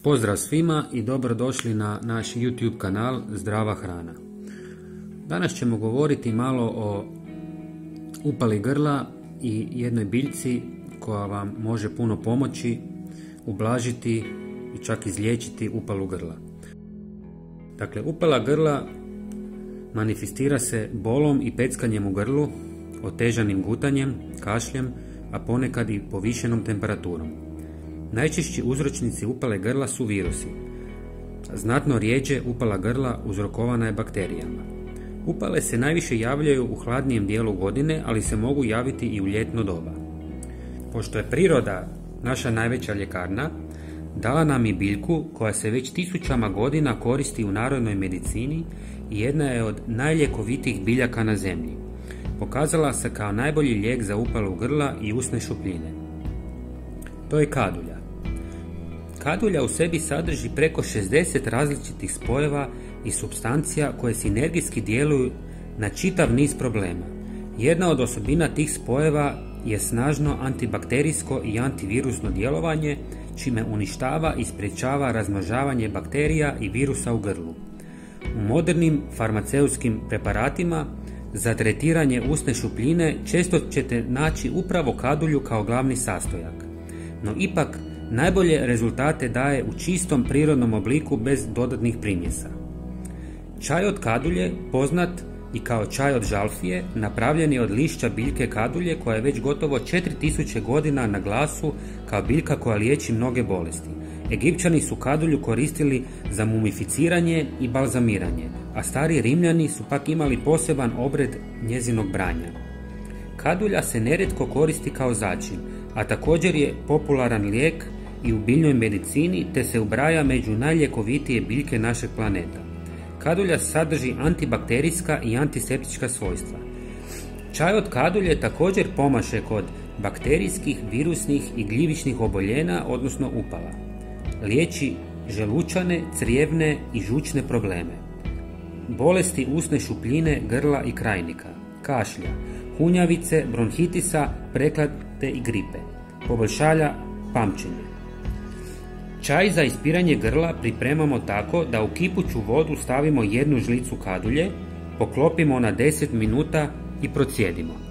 Pozdrav svima i dobrodošli na naš YouTube kanal Zdrava hrana. Danas ćemo govoriti malo o upali grla i jednoj biljci koja vam može puno pomoći, ublažiti i čak izliječiti upalu grla. Dakle, upala grla manifestira se bolom i peckanjem u grlu, otežanim gutanjem, kašljem, a ponekad i povišenom temperaturom. Najčešći uzročnici upale grla su virusi. Znatno rijeđe upala grla uzrokovana je bakterijama. Upale se najviše javljaju u hladnijem dijelu godine, ali se mogu javiti i u ljetno doba. Pošto je priroda naša najveća ljekarna, dala nam i biljku koja se već tisućama godina koristi u narodnoj medicini i jedna je od najljekovitijih biljaka na zemlji. Pokazala se kao najbolji lijek za upalu grla i usne šupljine. To je kadulja. Kadulja u sebi sadrži preko 60 različitih spojeva i supstancija koje sinergijski djeluju na čitav niz problema. Jedna od osobina tih spojeva je snažno antibakterijsko i antivirusno djelovanje, čime uništava i sprječava razmnožavanje bakterija i virusa u grlu. U modernim farmaceutskim preparatima za tretiranje usne šupljine često ćete naći upravo kadulju kao glavni sastojak. No ipak, najbolje rezultate daje u čistom prirodnom obliku bez dodatnih primjesa. Čaj od kadulje, poznat i kao čaj od žalfije, napravljen je od lišća biljke kadulje koja je već gotovo 4000 godina na glasu kao biljka koja liječi mnoge bolesti. Egipćani su kadulju koristili za mumificiranje i balzamiranje, a stari Rimljani su pak imali poseban obred njezinog branja. Kadulja se nerijetko koristi kao začin, a također je popularan lijek i u biljnoj medicini te se ubraja među najljekovitije biljke našeg planeta. Kadulja sadrži antibakterijska i antiseptička svojstva. Čaj od kadulje također pomaže kod bakterijskih, virusnih i gljivičnih oboljena, odnosno upala. Liječi želučane, crijevne i žučne probleme. Bolesti usne šupljine, grla i krajnika, kašlja, hunjavice, bronhitisa, prehlade i gripe, poboljšanja pamćenja. Čaj za ispiranje grla pripremamo tako da u kipuću vodu stavimo 1 žlicu kadulje, poklopimo na 10 minuta i procijedimo.